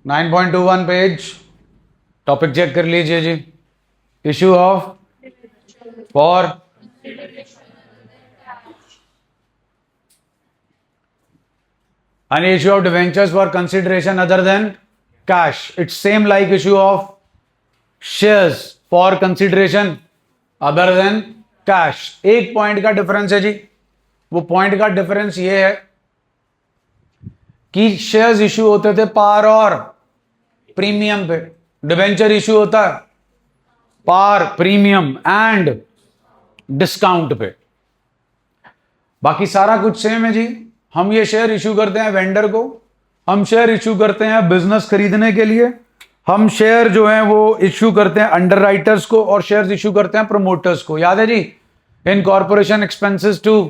9.21 page, topic check कर लीजिए जी। Issue of for an issue of debentures for consideration other than cash. It's same like issue of shares for consideration other than cash. एक point का difference है जी। वो point का difference ये है कि शेयर्स इश्यू होते थे पार और प्रीमियम पे, डिबेंचर इश्यू होता है पार, प्रीमियम एंड डिस्काउंट पे। बाकी सारा कुछ सेम है जी। हम ये शेयर इश्यू करते हैं वेंडर को, हम शेयर इश्यू करते हैं बिजनेस खरीदने के लिए, हम शेयर जो है वो इश्यू करते हैं अंडरराइटर्स को, और शेयर इश्यू करते हैं प्रमोटर्स को। याद है जी, incorporation expenses to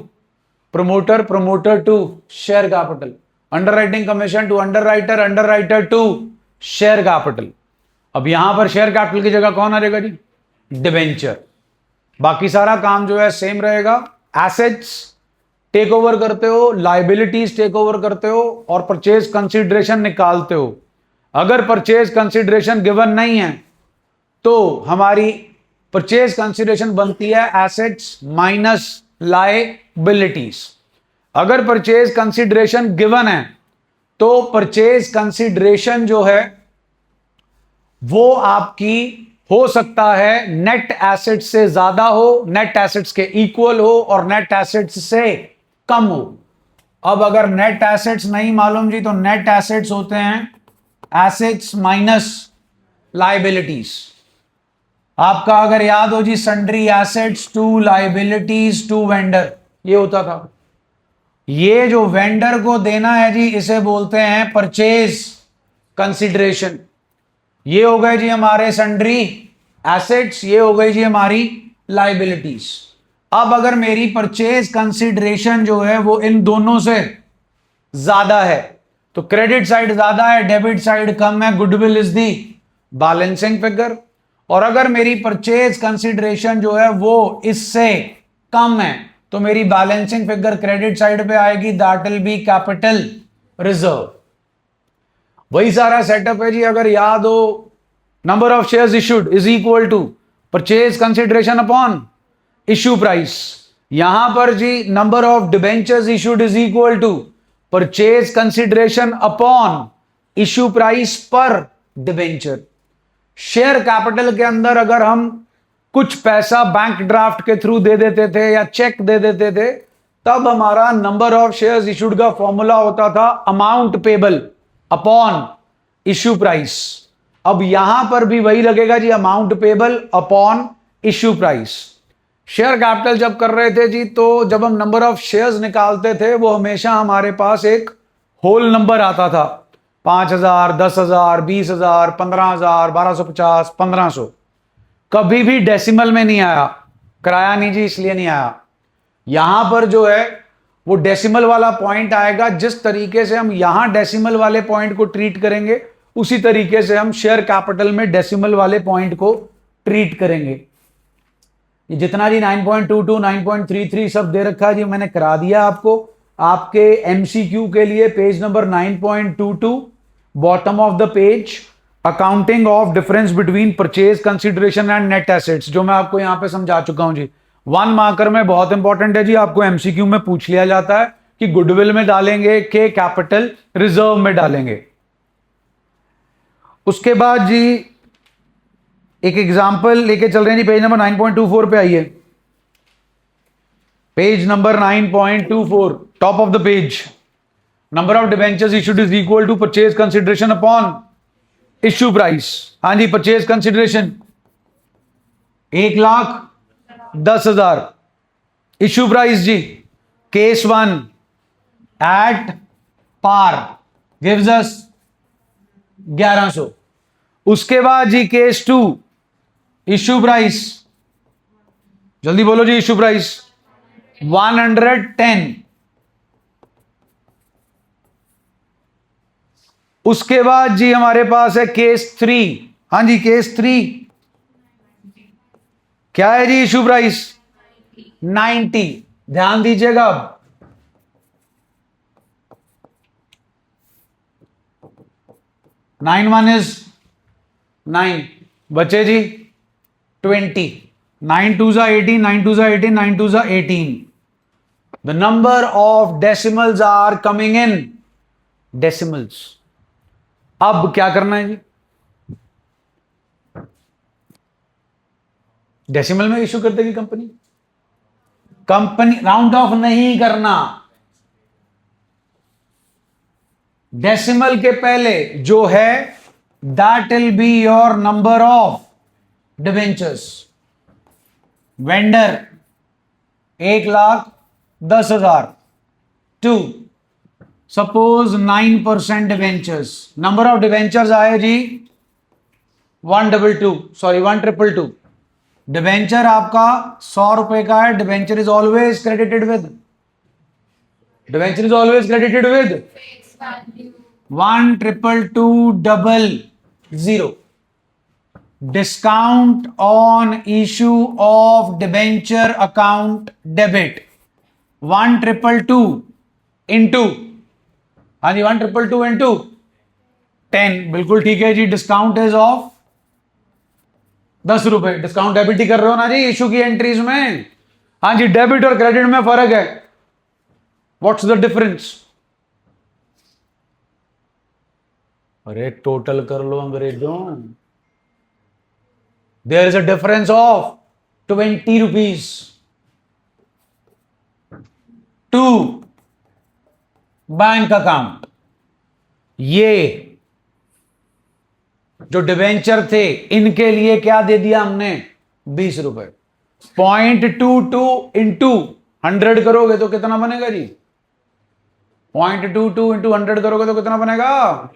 promoter, promoter to share capital, underwriting commission to underwriter, underwriter to share capital. अब यहां पर शेयर कैपिटल की जगह कौन आ जाएगा जी? डिबेंचर। बाकी सारा काम जो है सेम रहेगा। एसेट्स टेक ओवर करते हो, लाइबिलिटीज टेक ओवर करते हो, और परचेज कंसिडरेशन निकालते हो। अगर परचेज कंसिडरेशन गिवन नहीं है तो हमारी परचेज कंसिडरेशन बनती है एसेट्स माइनस लाइबिलिटीज। अगर परचेज कंसिडरेशन गिवन है तो परचेज कंसिडरेशन जो है वो आपकी हो सकता है नेट एसेट्स से ज्यादा हो, नेट एसेट्स के इक्वल हो, और नेट एसेट्स से कम हो। अब अगर नेट एसेट्स नहीं मालूम जी तो नेट एसेट्स होते हैं एसेट्स माइनस लाइबिलिटीज। आपका अगर याद हो जी, sundry assets to liabilities to vendor, ये होता था। ये जो वेंडर को देना है जी इसे बोलते हैं परचेज कंसिडरेशन। ये हो गए जी हमारे सन्ड्री एसेट्स, ये हो गई जी हमारी लाइबिलिटीज। अब अगर मेरी परचेज कंसिडरेशन जो है वो इन दोनों से ज्यादा है तो क्रेडिट साइड ज्यादा है, डेबिट साइड कम है, goodwill is the balancing figure. और अगर मेरी परचेज कंसिडरेशन जो है वो इससे कम है तो मेरी बैलेंसिंग फिगर क्रेडिट साइड पे आएगी, that will be capital reserve. वही सारा सेटअप है जी। अगर याद हो, number of shares issued is equal to purchase consideration upon issue price. यहां पर जी number of debentures issued is equal to purchase consideration upon issue price पर डिबेंचर। शेयर कैपिटल के अंदर अगर हम कुछ पैसा बैंक ड्राफ्ट के थ्रू दे देते थे या चेक दे देते थे तब हमारा नंबर ऑफ शेयर्स इश्यूड का फॉर्मूला होता था amount payable upon issue price. अब यहां पर भी वही लगेगा जी, amount payable upon issue price. Share capital जब कर रहे थे जी तो जब हम नंबर ऑफ शेयर्स निकालते थे वो हमेशा हमारे पास एक होल नंबर आता था, 5,000, 10,000, 20,000, 15,000, 1250, 1500। कभी भी डेसिमल में नहीं आया, कराया नहीं जी, इसलिए नहीं आया। यहां पर जो है वो डेसिमल वाला पॉइंट आएगा। जिस तरीके से हम यहां डेसिमल वाले पॉइंट को ट्रीट करेंगे उसी तरीके से हम शेयर कैपिटल में डेसिमल वाले पॉइंट को ट्रीट करेंगे। ये जितना जी 9.22, 9.33 सब दे रखा है जी, मैंने करा दिया आपको। आपके एमसीक्यू के लिए page number 9.22, bottom of the page, accounting of difference between purchase consideration and net assets, जो मैं आपको यहां पे समझा चुका हूं जी। 1 मार्कर में बहुत इंपॉर्टेंट है जी, आपको एमसीक्यू में पूछ लिया जाता है कि गुडविल में डालेंगे के कैपिटल रिजर्व में डालेंगे। उसके बाद जी एक एग्जाम्पल लेके चल रहे हैं जी, पेज नंबर 9.24 पे आइए। Page number 9.24, top of the page. Number of debentures issued is equal to purchase consideration upon issue price. हाँ जी, परचेज कंसिडरेशन 1,10,000, इश्यू प्राइस जी case 1 at par gives us 1100। उसके बाद जी केस 2 इश्यू प्राइस, जल्दी बोलो जी, issue price 110। उसके बाद जी हमारे पास है केस 3। हाँ जी, केस 3 क्या है जी? Issue price 90। ध्यान दीजिएगा, अब 9 1 is 9, बचे जी 20, 9 2 जा 18, 9 2 जा 18, 9 2 जा 18. The number of decimals are coming in decimals. अब क्या करना है जी? डेसिमल में इशू कर देगी कंपनी. कंपनी राउंड ऑफ नहीं करना. डेसिमल के पहले जो है that will be your number of debentures. Vendor 1,10,000 to suppose 9% debentures. Number of debentures आए जी 122, सॉरी 1,222. डिवेंचर आपका 100 रुपए का है. Debenture is always credited with 1,222,000. Discount on issue of debenture account debit 1,222 into, हाँ जी 1,222 इंटू 10. बिल्कुल ठीक है जी. डिस्काउंट इज ऑफ 10 रुपए. डिस्काउंट डेबिट ही कर रहे हो ना जी इशू की एंट्रीज में. हाँ जी, डेबिट और क्रेडिट में फर्क है. What's the difference? अरे टोटल कर लो अंग्रेजों. There is a difference of 20 rupees to bank account. ये जो डिवेंचर थे इनके लिए क्या दे दिया हमने? 20 रुपए. 0.22 इंटू 100 करोगे तो कितना बनेगा जी? 0.22 इंटू 100 करोगे तो कितना बनेगा?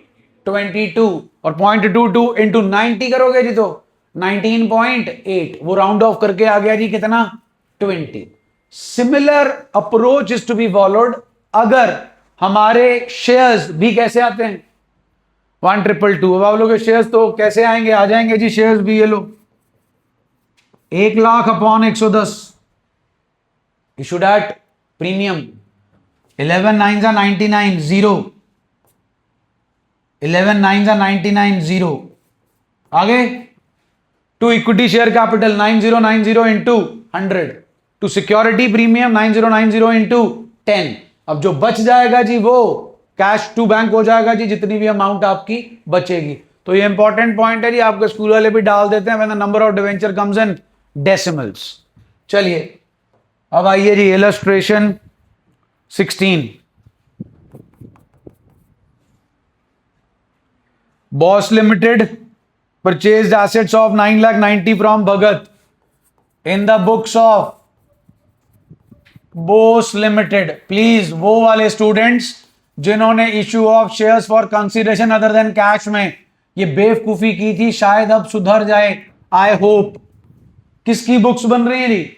22. और 0.22 इंटू 90 करोगे जी तो 19.8. वो राउंड ऑफ करके आ गया जी कितना? 20. Similar approach is to be followed अगर हमारे शेयर्स भी कैसे आते हैं 1,222. अब आप लोग शेयर्स तो कैसे आएंगे? आ जाएंगे जी शेयर्स भी. ये लो 1,00,000 अपॉन 110 इशूड एट प्रीमियम. 11 9 जा 99 0. 11 9 जा 99 0. आगे to equity share capital 9090 into 100 to security premium 9090 into 10. अब जो बच जाएगा जी वो कैश टू बैंक हो जाएगा जी जितनी भी अमाउंट आपकी बचेगी. तो ये इंपॉर्टेंट पॉइंट है जी. आपके स्कूल वाले भी डाल देते हैं when the number of debenture comes in decimals. चलिए अब आइए जी illustration 16. Bose limited purchased assets of 9,90,000 from Bhagat in the books of Bose limited. Please वो वाले स्टूडेंट्स जिन्होंने issue of shares for consideration other than cash में ये बेवकूफी की थी शायद अब सुधर जाए. I hope. किसकी बुक्स बन रही हैं जी?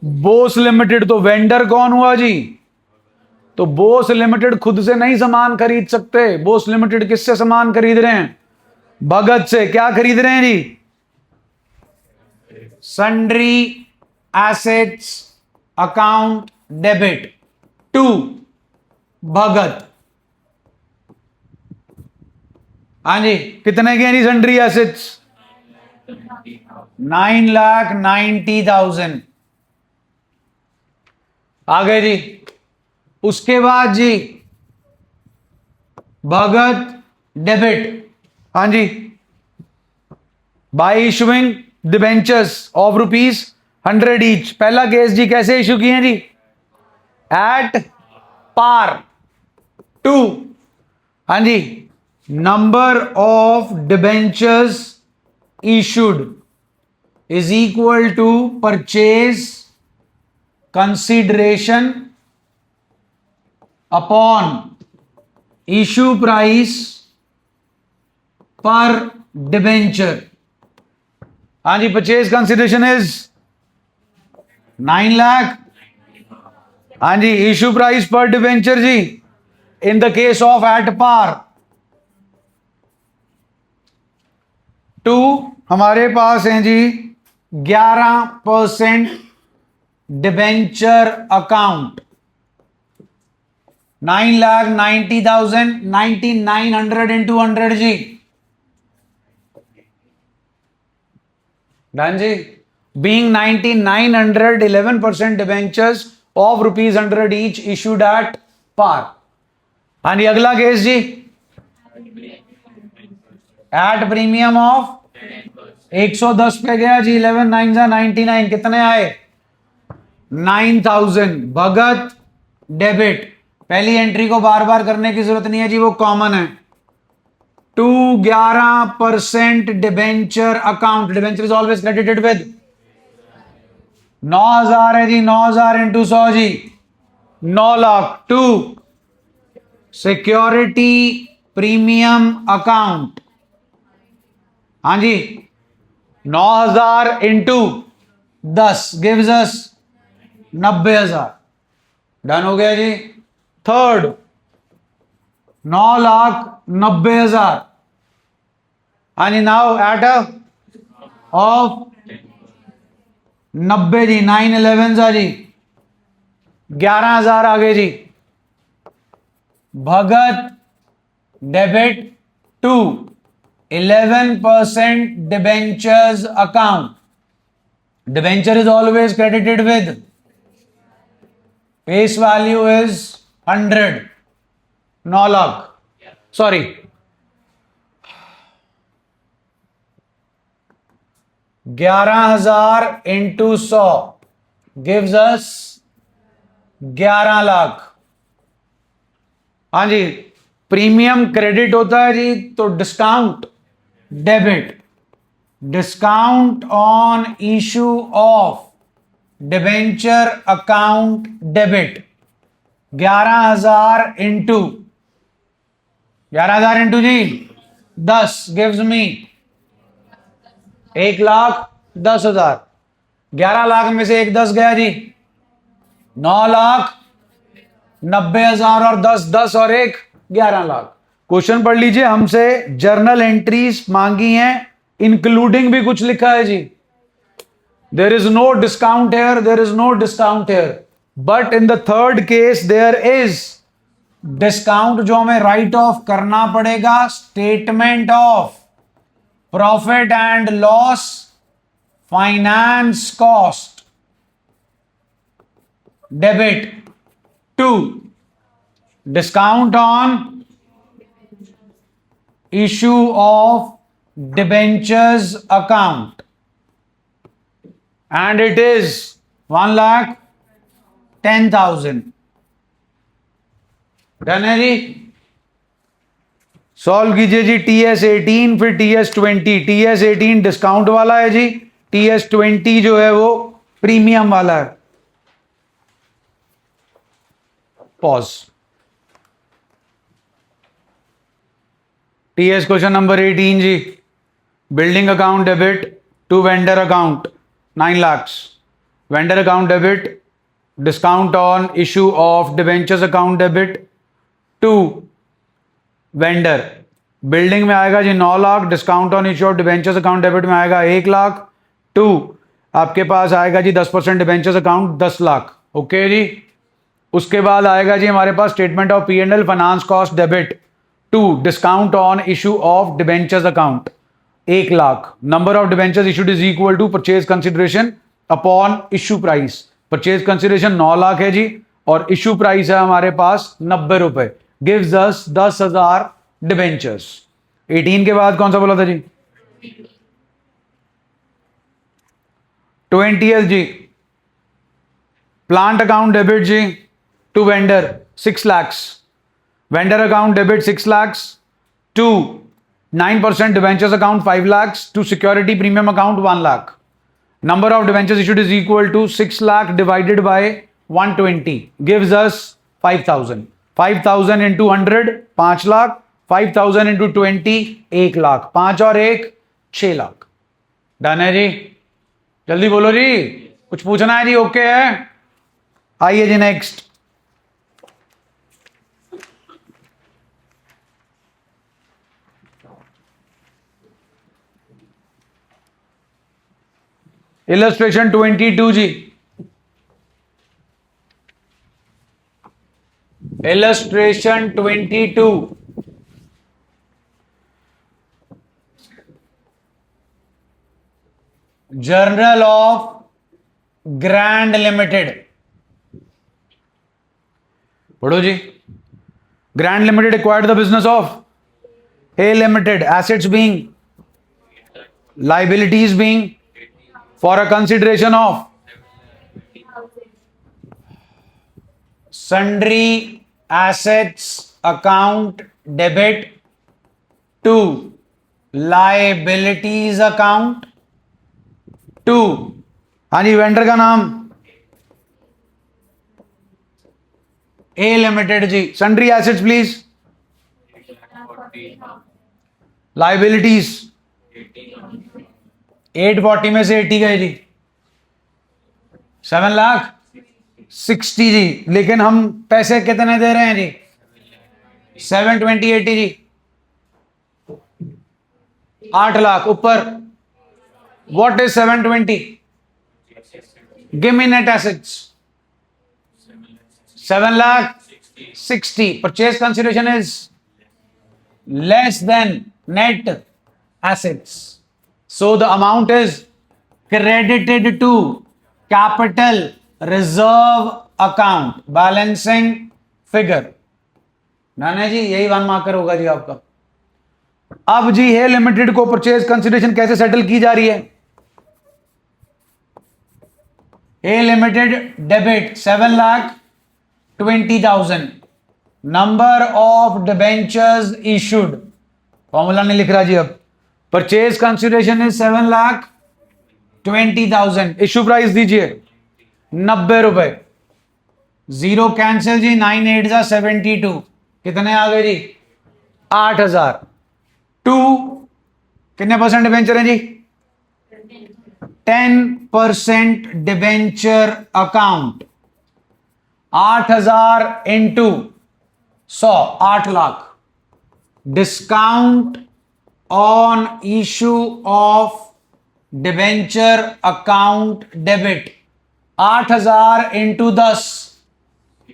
बोस लिमिटेड. तो वेंडर कौन हुआ जी? तो बोस लिमिटेड खुद से नहीं सामान खरीद सकते. बोस लिमिटेड किससे सामान खरीद रहे हैं? भगत से. क्या खरीद रहे हैं जी? Sundry assets account debit to Bhagat. हाँ जी कितने के जी सन्ड्री एसेट्स? 9,90,000. आ गए जी. उसके बाद जी भगत डेबिट. हाँ जी by issuing debentures of ₹100 each. पहला केस जी कैसे इशू किए जी? At par to. हाँ जी number of debentures issued is equal to purchase consideration upon issue price per debenture. हाँ जी परचेज कंसिडरेशन इज 9 लाख. हाँ जी इशू प्राइस पर डिवेंचर जी in the case of at par to हमारे पास हैं जी 11% डिबेंचर अकाउंट 9,90,000, 9,900 into 100 जी। डन जी। Being 9,900, 11% debentures of ₹100 each issued at par। हाँ जी, अगला केस जी, एट प्रीमियम ऑफ 110 पे गया जी। 11 9 जा 99, कितने आए? 9,000। भगत डेबिट, पहली एंट्री को बार बार करने की जरूरत नहीं है जी, वो कॉमन है। To 11% debenture account, debenture is always credited with 9,000 है जी। 9,000 इंटू 100 जी, 9 lakh. To security premium account, हाँ जी, 9,000 इंटू 10 गिव्स अस 90,000। डन हो गया जी। थर्ड, 9,90,000। हाँ जी, नाउ एट ऑफ 90 जी, 911 सा जी, 11,000 आ गए जी। भगत debit to 11% debentures account, debenture is always credited with face value is 100। 9 lakh, sorry, 11,000 into 100 gives us 11 lakh. हाँ जी, प्रीमियम क्रेडिट होता है जी, तो discount debit, discount on issue of debenture account debit. 11,000 into 11,000 into जी 10 गिव्स मी 1,10,000। 11 लाख में से एक 10 गया जी, 9,90,000 और 10 10 और एक 11 लाख। क्वेश्चन पढ़ लीजिए, हमसे जर्नल एंट्रीज मांगी हैं, इंक्लूडिंग भी कुछ लिखा है जी। There is no discount here, there is no discount here, but in the third case there is discount, जो हमें राइट ऑफ करना पड़ेगा। Statement of profit and loss, finance cost debit to discount on issue of debentures account, and it is 1,10,000। Done है जी। Solve कीजिए जी। TS18 फिर TS20। TS18 discount वाला है जी, TS20 जो है वो प्रीमियम वाला है। पॉज। TS क्वेश्चन नंबर 18 जी, building account debit to vendor account 9 lakhs, vendor account debit, discount on issue of debentures account debit to vendor. Building में आएगा जी 9 lakh, discount on issue of debentures account debit में आएगा 1 lakh. To आपके पास आएगा जी 10% डिबेंचर्स अकाउंट 10 लाख। ओके जी। उसके बाद आएगा जी हमारे पास statement of P&L, finance cost debit to discount on issue of debentures account 1 lakh. Number of debentures issued is equal to purchase consideration upon issue price. Purchase consideration 9 lakh है जी, और इशू प्राइस है हमारे पास 90 रुपए, गिव्स अस 10,000 डिबेंचर्स। 18 के बाद कौन सा बोला था जी? 20th जी, प्लांट अकाउंट डेबिट जी to vendor 6 lakhs, vendor account debit 6 lakhs to 9% debentures account 5 lakhs to security premium account 1 lakh. Number of debentures issued is equal to 6 lakh divided by 120 gives us 5,000. 5,000 into 100 5 lakh, 5,000 into 20 1 lakh, 5 और 1 6 lakh. Done है जी। जल्दी बोलो जी, कुछ पूछना है जी? Okay है, आइए जी नेक्स्ट। इलस्ट्रेशन 22 जी, illustration 22, journal of grand limited. पढ़ो जी। Grand limited acquired the business of A limited, assets being, liabilities being, for a consideration of sundry assets account debit to liabilities account to, हाँ जी, vendor का नाम A limited जी। Sundry assets please, liabilities 840 में से 80 गए जी, 7,60,000 जी। लेकिन हम पैसे कितने दे रहे हैं जी? 720 80 जी, 8 लाख ऊपर। What is 720? Give me net assets. 7,60,000। Purchase consideration is less than net assets, so the amount is credited to capital reserve account, balancing figure। नाना जी यही 1 मार्कर होगा जी आपका। अब जी हे लिमिटेड को परचेज कंसिडरेशन कैसे सेटल की जा रही है? A limited debit 7,20,000, number of debentures issued, formula नहीं लिख रहा जी। अब purchase consideration is 7,20,000, issue price दीजिए 90 रुपए, जीरो कैंसिल जी, 9 8 जा 72, कितने आ गए जी? 8,000। 2 कितने परसेंट डिबेंचर है जी? 10% debenture account, 8,000 into 100, 8 lakh. Discount on issue of debenture account debit 8,000 into 10,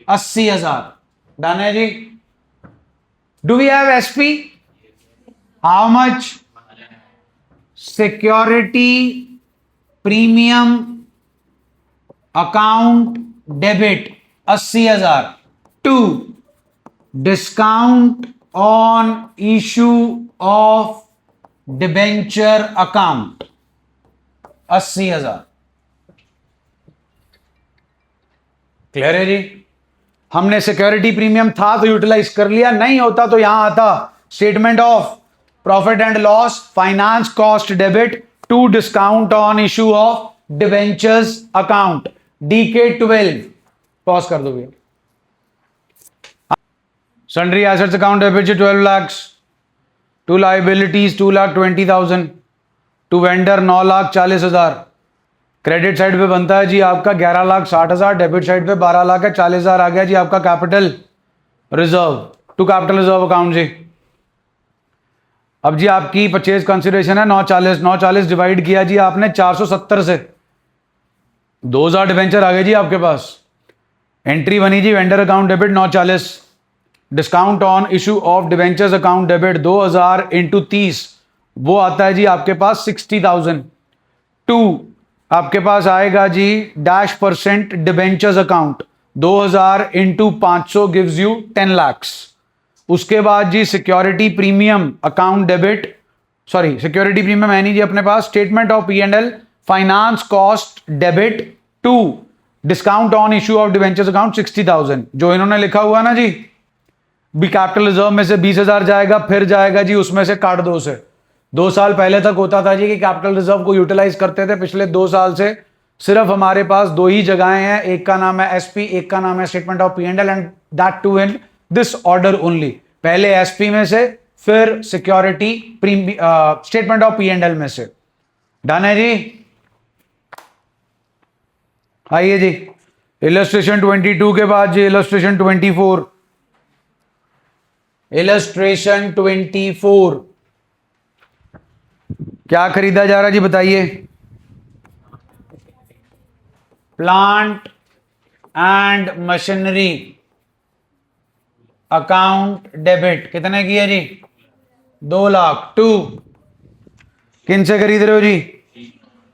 80,000। Done है जी। Do we have SP? How much? Security premium account debit 80,000। 2 discount on issue of debenture account 80,000। Clear है जी? हमने security premium था तो utilise कर लिया, नहीं होता तो यहां आता statement of profit and loss, finance cost debit to discount on issue of debentures account, DK 12। Pause कर दो भैया। Sundry assets account debit 12 lakh, to liabilities 2,20,000, to vendor 9,40,000। Credit side पे बनता है जी आपका 11,60,000, डेबिट साइड पे 12 लाख है, 40,000 आ गया जी आपका capital reserve to capital reserve account जी। अब जी आपकी परचेज कंसिडरेशन है 940, 940 डिवाइड किया जी आपने 470 से, 2,000 डिवेंचर आ गए जी आपके पास। एंट्री बनी जी vendor account debit 940, discount on issue of debentures account debit 2,000 into 30, वो आता है जी आपके पास 60,000। 2 आपके पास आएगा जी dash percent debentures account 2,000 into 500 gives you 10 lakhs। उसके बाद जी security premium account debit, sorry security premium है नहीं जी अपने पास, statement of P&L, finance cost debit to discount on issue of debentures account 60,000। जो इन्होंने लिखा हुआ ना जी भी कैपिटल रिजर्व में से 20,000 जाएगा, फिर जाएगा जी उसमें से काट दो से। 2 साल पहले तक होता था जी कि कैपिटल रिजर्व को यूटिलाइज करते थे, पिछले 2 साल से सिर्फ हमारे पास 2 ही जगहें हैं, एक का नाम है SP, एक का नाम है statement of P&L, and that too in this order only. पहले SP में से, फिर सिक्योरिटी स्टेटमेंट ऑफ P&L में से। डन है जी? आइए जी इलस्ट्रेशन 22 के बाद जी इलस्ट्रेशन 24। इलस्ट्रेशन 24 क्या खरीदा जा रहा है जी बताइए? Plant and machinery account debit कितने की है जी? 2 लाख। टू किन से खरीद रहे हो जी?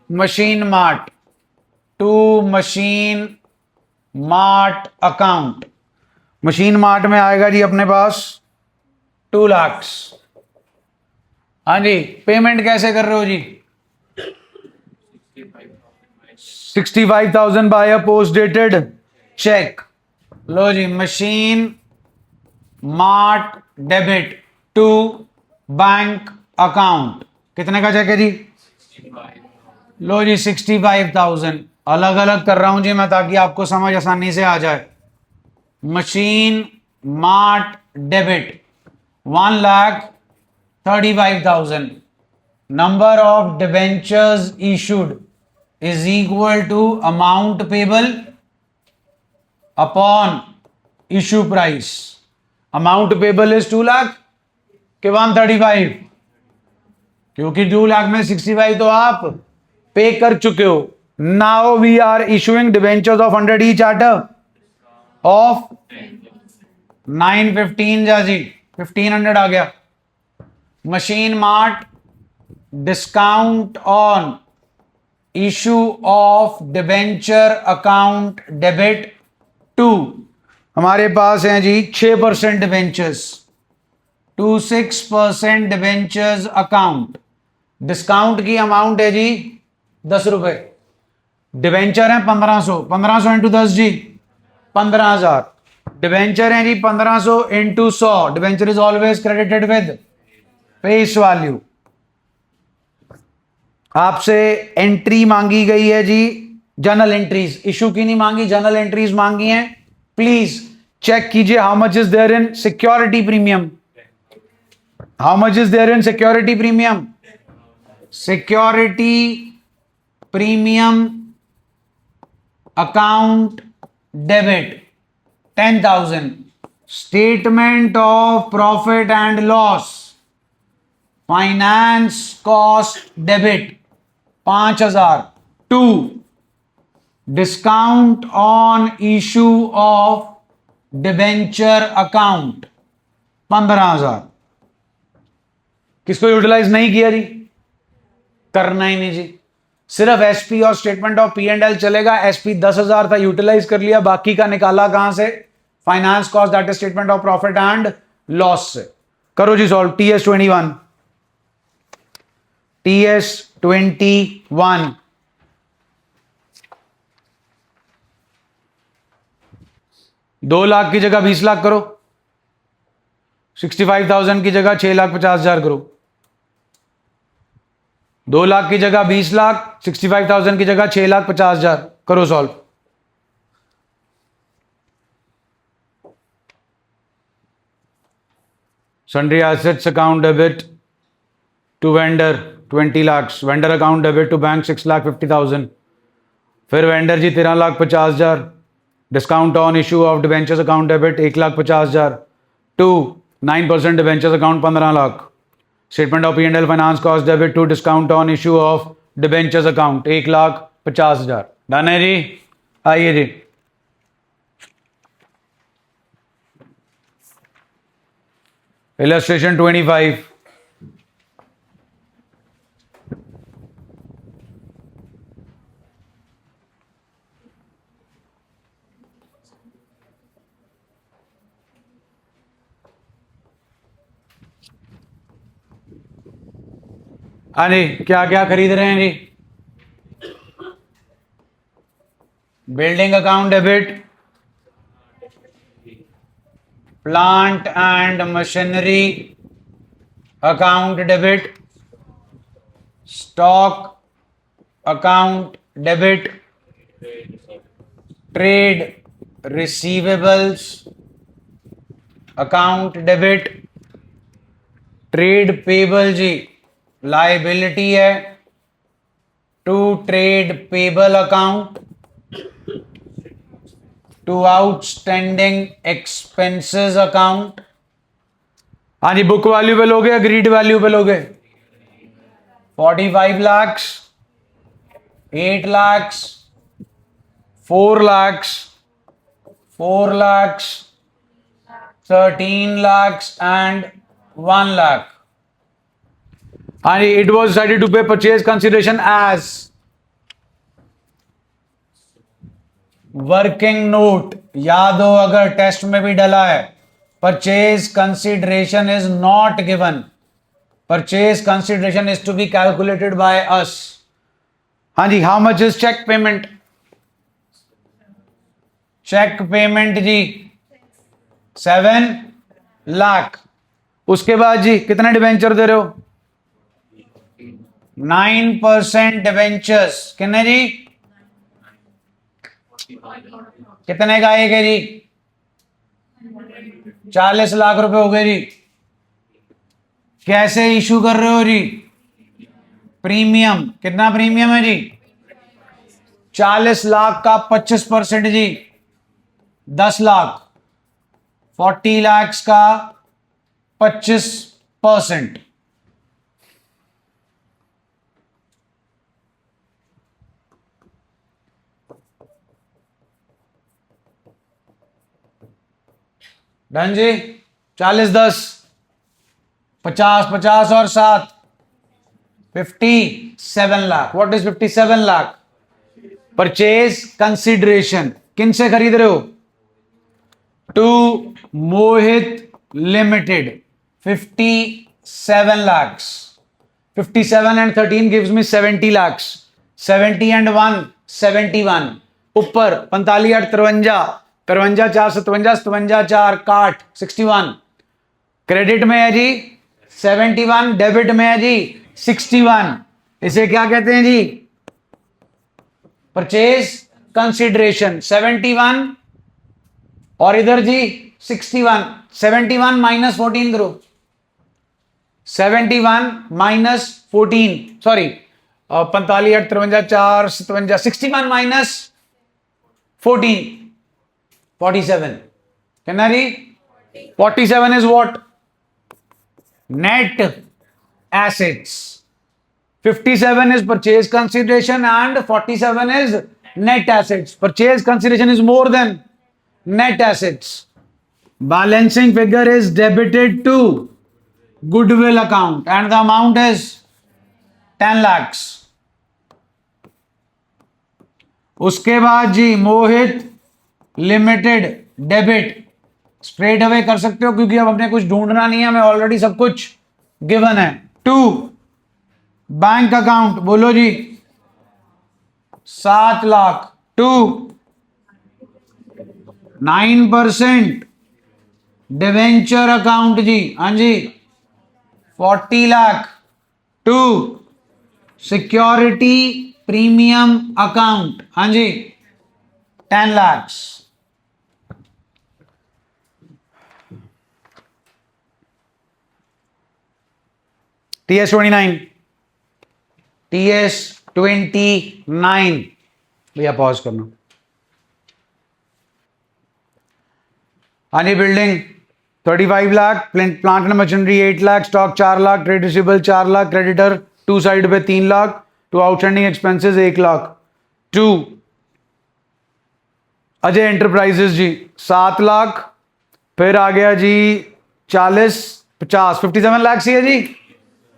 Machine mart. To machine mart account. Machine mart में आएगा जी अपने पास 2 लाख। हाँ जी, पेमेंट कैसे कर रहे हो जी? 65,000 by a post dated cheque. लो जी, machine mart debit to bank account. कितने का चेक है जी? लो जी, 65,000। अलग अलग कर रहा हूं जी मैं ताकि आपको समझ आसानी से आ जाए। Machine mart debit 1,35,000। Number of debentures issued is equal to amount payable upon issue price. Amount payable is 2 lakh के 135, क्योंकि 2 लाख में 65 तो आप पे कर चुके हो। Now we are issuing debentures of 100 each at of 915 जा जी, 1500 आ गया। Machine mart discount on issue of debenture account debit to, हमारे पास हैं जी 6% डिबेंचर्स, 26% डिबेंचर्स अकाउंट। डिस्काउंट की अमाउंट है जी 10 रुपए। डिबेंचर है 1500, 1500 इंटू 10 जी 15,000। डिबेंचर है जी 1500 into 100। Debenture is always credited with face value. आपसे एंट्री मांगी गई है जी जर्नल एंट्रीज, इशू की नहीं मांगी, जर्नल एंट्रीज मांगी हैं। प्लीज चेक कीजिए how much is there in security premium. How much is there in security premium? Security premium account debit 10,000। Statement of profit and loss finance cost debit 5,000। To discount on issue of debenture account 15,000। किसको utilise नहीं किया जी? करना ही नहीं जी, सिर्फ SP और statement of P&L चलेगा। SP 10,000 था, utilise कर लिया, बाकी का निकाला कहां से? Finance cost, that is statement of profit and loss से। करो जी सॉल्व। TS21 TS21 2 लाख की जगह 20 लाख करो, 65,000 की जगह 6,50,000 करो। 2 लाख की जगह 20 लाख, 65,000 की जगह 6,50,000 करो solve. Sundry assets account debit to vendor 20 lakh, vendor account debit to bank 6,50,000। फिर वेंडर जी 13,50,000। Discount on issue of debentures account debit 1,50,000। To 9% debentures account 15 lakh. Statement of P&L finance cost debit to discount on issue of debentures account 1,50,000। Done है जी? आइए जी, illustration 25। हाँ जी, क्या क्या खरीद रहे हैं जी? Building account debit, plant and machinery account debit, stock account debit, trade receivables account debit, trade payable जी लाइबिलिटी है to trade payable account, to outstanding expenses account. हाँ जी, बुक वैल्यू पे लोगे, अग्रीड वैल्यू पे लोगे? 45 lakh, 8 lakh, 4 lakh, 4 lakh, 13 lakhs and 1 lakh. And it was decided to pay purchase consideration as working note. याद हो अगर टेस्ट में भी डला है, purchase consideration is not given. Purchase consideration is to be calculated by us. हाँ जी, how much is cheque payment? Cheque payment जी 7 लाख. उसके बाद जी कितने डिवेंचर दे रहे हो? 9% डिवेंचर्स. कितने जी? कितने का एक है जी? 40 लाख रुपए हो गए जी. कैसे इशू कर रहे हो जी? प्रीमियम. कितना प्रीमियम है जी? 40 लाख का 25% जी 10 लाख. 40 लाख का 25%. डन जी. 40 10 50 50 और 7 57 lakh. What is 57 lakh? Purchase consideration. किन से खरीद रहे हो? To Mohit limited 57 lakhs. 57 and 13 gives me 70 lakhs. 70 and 1 71. ऊपर 45 8 53 53 4 57 57 4 काट 61. क्रेडिट में है जी 71, डेबिट में है जी 61. इसे क्या कहते हैं जी? Purchase consideration. 71 और इधर जी 61. 71 माइनस 14 करो. 71 माइनस 14, सॉरी 45 8 53 4 57 61 माइनस 14 47. कितना जी? 47 is what? Net assets. 57 is purchase consideration and 47 is net assets. Purchase consideration is more than net assets. Balancing figure is debited to goodwill account and the amount is 10 lakhs. उसके बाद जी मोहित limited debit straight away कर सकते हो क्योंकि अब अपने कुछ ढूंढना नहीं है, हमें ऑलरेडी सब कुछ गिवन है. To bank account. बोलो जी 7 लाख. टू 9% डिवेंचर अकाउंट जी. हाँ जी 40 lakh. To security premium account. हाँ जी 10 lakhs. TS 29. TS 29. भैया पॉज करना. हनी building 35 lakh. Plant and machinery 8 lakh. Stock 4 lakh. Trade receivable 4 lakh. Creditor to साइड पे 3 lakh. To outstanding expenses 1 lakh. To Ajay enterprises जी 7 लाख. फिर आ गया जी 40 50 57 लाख ही है जी.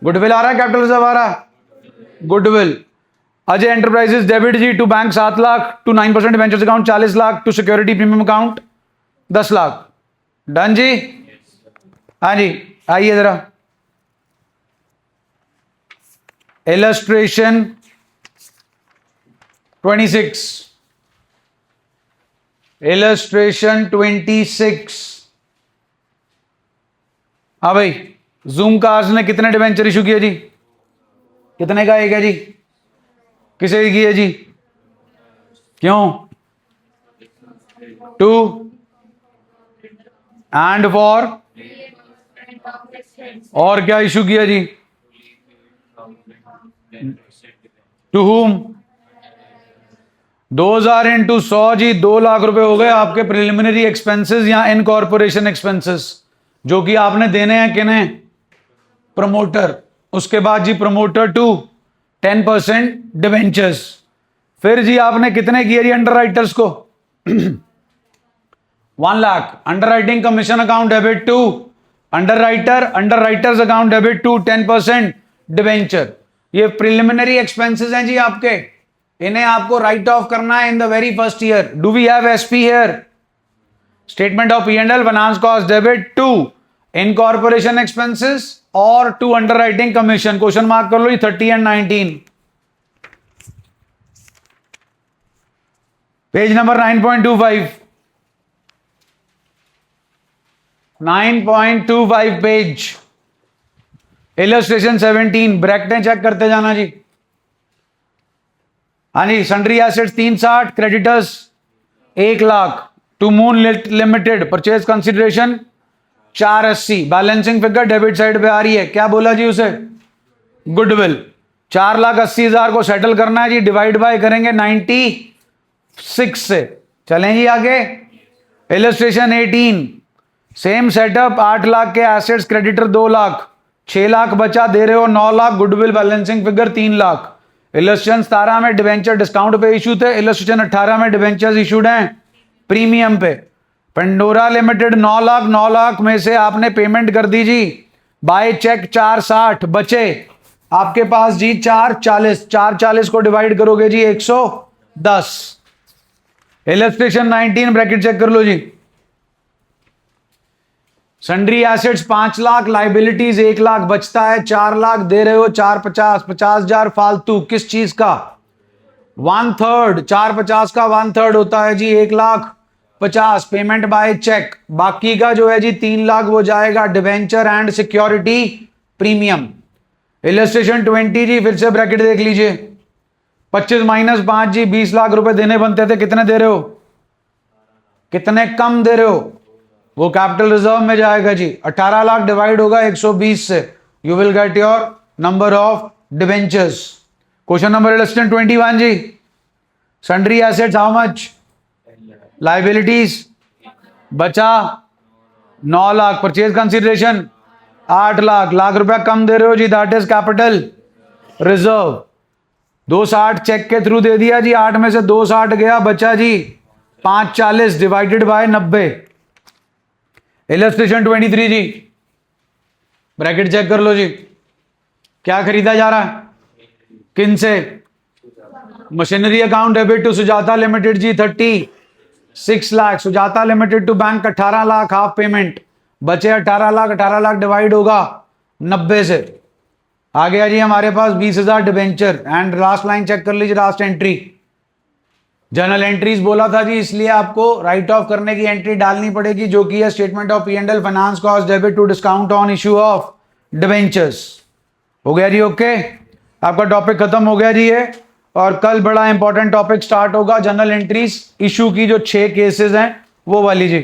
गुडविल आ रहा है, कैपिटल रिजर्व आ रहा है. गुडविल. अजय एंटरप्राइजेस डेबिट जी to bank 7 lakh. To 9% ventures account 40 lakh. To security premium account 10 lakh. Done जी. हाँ जी आइए जरा. इलस्ट्रेशन 26. इलस्ट्रेशन 26. हाँ भाई, जूम कार्स ने कितने डिवेंचर इशू किए जी? कितने का एक है जी? किसे किए जी? क्यों? 2 एंड फॉर. और क्या इशू किया जी? To whom? 2000 इंटू 100 जी 2 लाख रुपए हो गए आपके प्रिलिमिनरी एक्सपेंसेस या इनकॉर्पोरेशन एक्सपेंसेस जो कि आपने देने हैं किन्हें? प्रमोटर. उसके बाद जी प्रमोटर टू 10% डिवेंचर्स. फिर जी आपने कितने किए जी अंडर राइटर्स को? 1,00,000. Underwriting commission account debit to underwriter's account debit to 10% debenture. ये प्रिलिमिनरी एक्सपेंसेस हैं जी आपके, इन्हें आपको राइट ऑफ करना है in the very first year. Do we have SP here? Statement of P&L, finance cost debit to incorporation expenses और to underwriting commission. Question mark कर लो जी 30 and 19. Page number 9.25. 9.25 page, illustration 17. ब्रैकेटें check करते जाना जी. हाँ जी, sundry assets 360, creditors 1,00,000. To moon limited purchase consideration 480. Balancing figure debit side पे आ रही है. क्या बोला जी उसे? गुडविल. 4,80,000 को सेटल करना है जी. डिवाइड बाय करेंगे 96 से. चलें जी आगे. इलस्ट्रेशन 18. Same setup. 8,00,000 के एसेट्स, क्रेडिटर 2,00,000, 6,00,000 बचा, दे रहे हो 9,00,000. Goodwill balancing figure 3,00,000. इलस्ट्रेशन 17 में डिवेंचर डिस्काउंट पे इशू थे. इलस्ट्रेशन 18 में डिवेंचर्स इशूड हैं प्रीमियम पे. पेंडोरा लिमिटेड 9,00,000, 9,00,000 में से आपने पेमेंट कर दी जी बाय चेक 460. बचे आपके पास जी 440. 440 को डिवाइड करोगे जी 110. इलस्ट्रेशन 19 ब्रैकेट चेक कर लो जी. सन्ड्री एसेट्स 5,00,000, लाइबिलिटीज 1,00,000, बचता है 4,00,000, दे रहे हो 450. 50,000 फालतू. किस चीज का? 1/3. 450 का 1/3 होता है जी 1,50,000. Payment by check. बाकी का जो है जी 3,00,000 वो जाएगा debenture and security premium. Illustration 20 जी, फिर से ब्रैकेट देख लीजिए. 25 - 5 जी 20,00,000 रुपए देने बनते थे. कितने दे रहे हो? कितने कम दे रहे हो? वो कैपिटल रिजर्व में जाएगा जी. 18,00,000 डिवाइड होगा 120 से. You will get your number of debentures. Question number illustration 21 जी. Sundry assets how much? Liabilities बचा 9,00,000. Purchase consideration 8,00,000. लाख रुपया कम दे रहे हो जी. That is capital reserve. 260 cheque के थ्रू दे दिया जी. 8 में से 260 गया, बचा जी 540 डिवाइडेड बाय 90. इलस्ट्रेशन 23 जी. ब्रैकेट चेक कर लो जी. क्या खरीदा जा रहा है? किन से? Machinery account debit to Sujata limited जी 36 lakh. Sujata limited to bank 18,00,000 half payment. बचे 18,00,000. 18,00,000 डिवाइड होगा 90 से. आ गया जी हमारे पास 20,000 debenture. And last line check कर लीजिए. लास्ट एंट्री जर्नल एंट्रीज बोला था जी, इसलिए आपको राइट ऑफ करने की एंट्री डालनी पड़ेगी जो कि है statement of P&L, finance cost debit to discount on issue of debentures. हो गया जी. ओके, आपका टॉपिक खत्म हो गया जी ये. और कल बड़ा इंपॉर्टेंट टॉपिक स्टार्ट होगा, जर्नल एंट्रीज इशू की जो 6 केसेस हैं वो वाली जी.